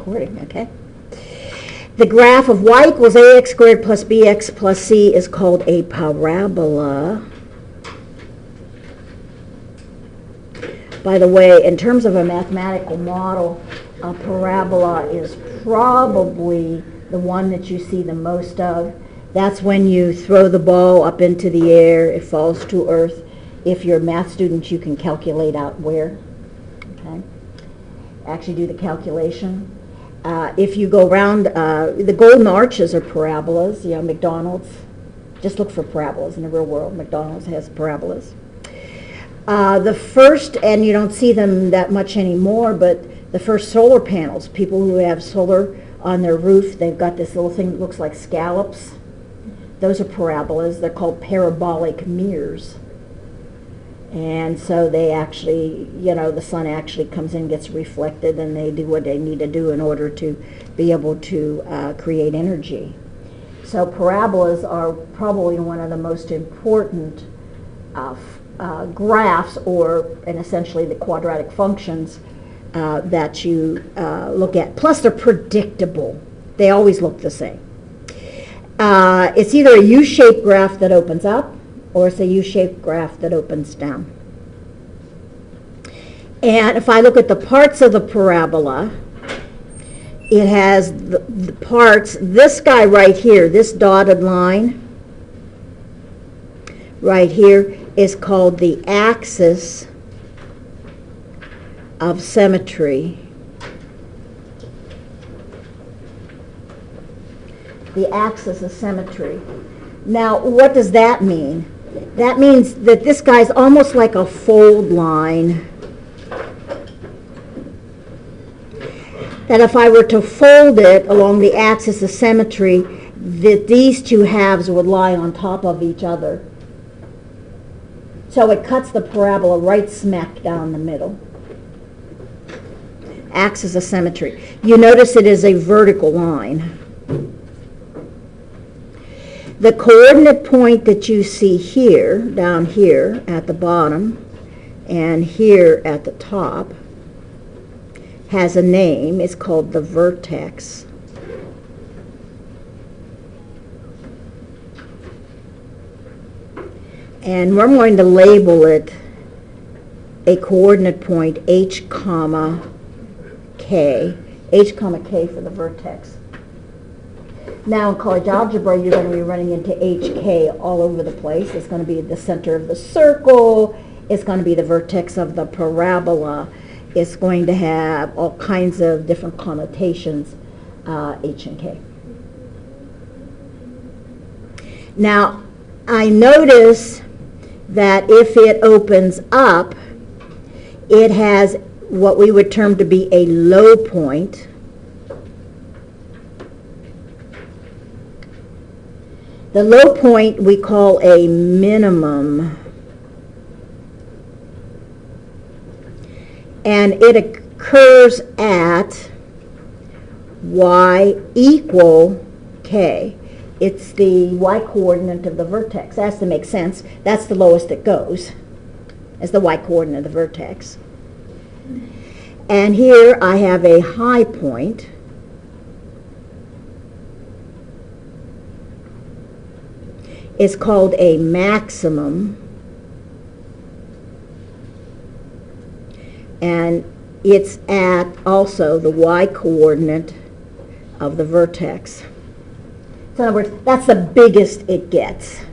recording, okay? The graph of y equals ax squared plus bx plus c is called a parabola. By the way, in terms of a mathematical model, a parabola is probably the one that you see the most of. That's when you throw the ball up into the air, it falls to earth. If you're a math student, you can calculate out where. Okay? Actually do the calculation. If you go around, the golden arches are parabolas, McDonald's. Just look for parabolas in the real world. McDonald's has parabolas. The first, and you don't see them that much anymore, but the first solar panels, people who have solar on their roof, they've got this little thing that looks like scallops. Those are parabolas. They're called parabolic mirrors. And so they actually, the sun actually comes in, gets reflected, and they do what they need to do in order to be able to create energy. So parabolas are probably one of the most important graphs, and essentially the quadratic functions that you look at. Plus they're predictable. They always look the same. It's either a U-shaped graph that opens up, or it's a U-shaped graph that opens down. And if I look at the parts of the parabola, it has the parts, this guy right here, this dotted line right here is called the axis of symmetry. The axis of symmetry. Now, what does that mean? That means that this guy's almost like a fold line. That if I were to fold it along the axis of symmetry, that these two halves would lie on top of each other. So it cuts the parabola right smack down the middle. Axis of symmetry. You notice it is a vertical line. The coordinate point that you see here, down here at the bottom, and here at the top, has a name. It's called the vertex. And we're going to label it a coordinate point h comma k. H comma k for the vertex. Now in college algebra, you're going to be running into HK all over the place. It's going to be the center of the circle. It's going to be the vertex of the parabola. It's going to have all kinds of different connotations, H and K. Now, I notice that if it opens up, it has what we would term to be a low point. The low point we call a minimum. And it occurs at y equal k. It's the y-coordinate of the vertex. That has to make sense. That's the lowest it goes, as the y-coordinate of the vertex. And here I have a high point. It's called a maximum. And it's at also the y-coordinate of the vertex. So in other words, that's the biggest it gets.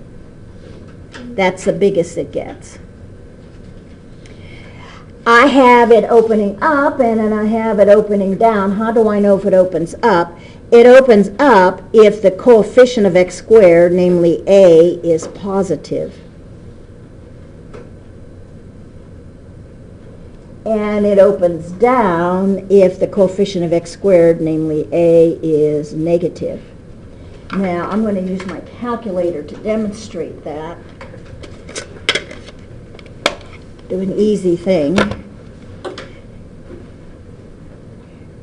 That's the biggest it gets. I have it opening up and then I have it opening down. How do I know if it opens up? It opens up if the coefficient of x squared, namely a, is positive. And it opens down if the coefficient of x squared, namely a, is negative. Now, I'm going to use my calculator to demonstrate that. Do an easy thing.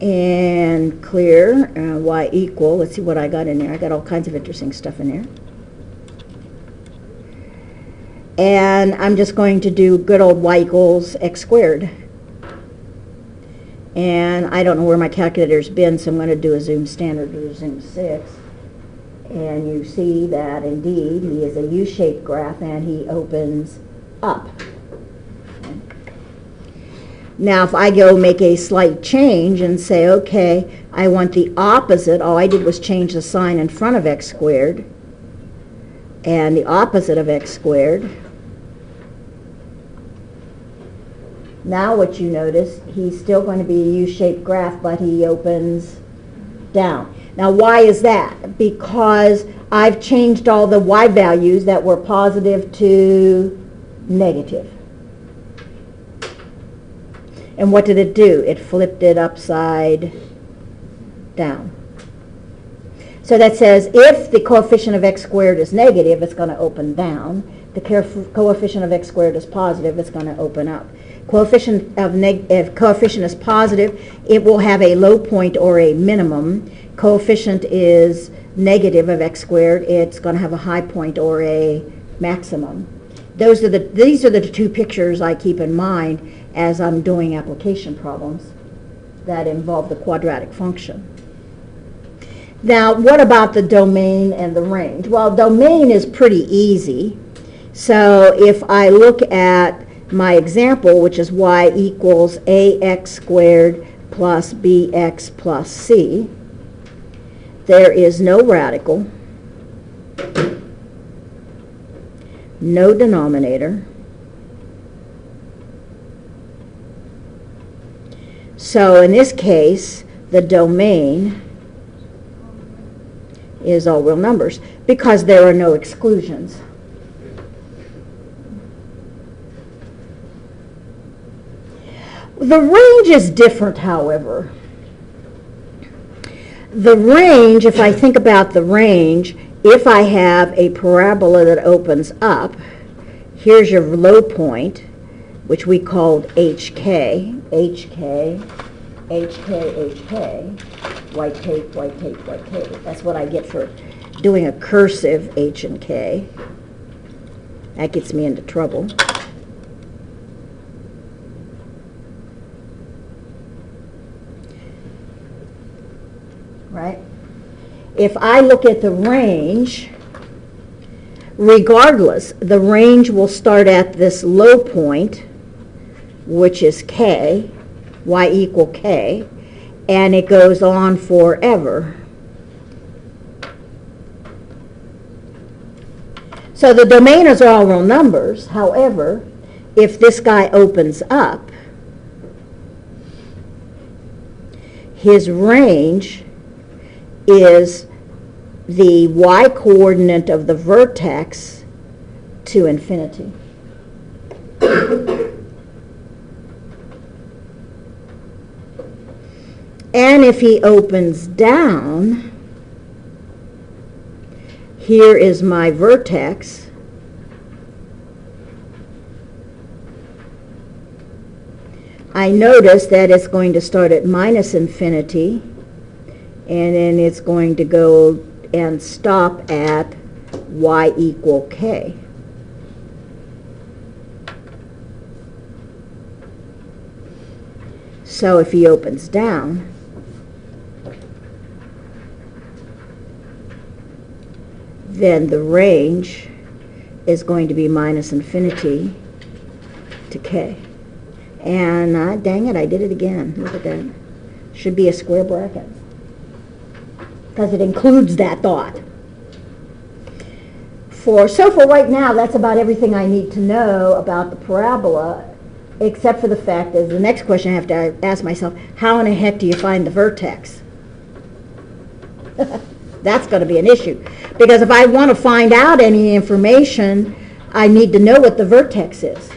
And clear y equal, let's see what I got in there. I got all kinds of interesting stuff in there. And I'm just going to do good old y equals x squared. And I don't know where my calculator's been, so I'm going to do a zoom standard or zoom 6. And you see that indeed he is a U-shaped graph and he opens up. Now if I go make a slight change and say, okay, I want the opposite, all I did was change the sign in front of x squared, and the opposite of x squared. Now what you notice, he's still going to be a U-shaped graph, but he opens down. Now why is that? Because I've changed all the y values that were positive to negative. And what did it do? It flipped it upside down. So that says if the coefficient of x squared is negative, it's going to open down. The coefficient of x squared is positive, it's going to open up. If coefficient is positive, it will have a low point or a minimum. Coefficient is negative of x squared, it's going to have a high point or a maximum. These are the two pictures I keep in mind as I'm doing application problems that involve the quadratic function. Now, what about the domain and the range? Well, domain is pretty easy. So if I look at my example, which is y equals ax squared plus bx plus c, there is no radical, no denominator. So in this case, the domain is all real numbers because there are no exclusions. The range is different, however. The range, if I think about the range, if I have a parabola that opens up, here's your low point, which we called HK, HK, HK, HK, white tape, white tape, white tape. That's what I get for doing a cursive H and K. That gets me into trouble. Right? If I look at the range, regardless, the range will start at this low point, which is K, y equal K, and it goes on forever. So the domain is all real numbers. However, if this guy opens up, his range is the y-coordinate of the vertex to infinity. And if he opens down, here is my vertex. I notice that it's going to start at minus infinity, and then it's going to go and stop at y equal K. So if he opens down, then the range is going to be minus infinity to K. And dang it, I did it again. Look at that. Should be a square bracket, because it includes that thought. For right now, that's about everything I need to know about the parabola, except for the fact that the next question I have to ask myself, how in the heck do you find the vertex? That's going to be an issue. Because if I want to find out any information, I need to know what the vertex is.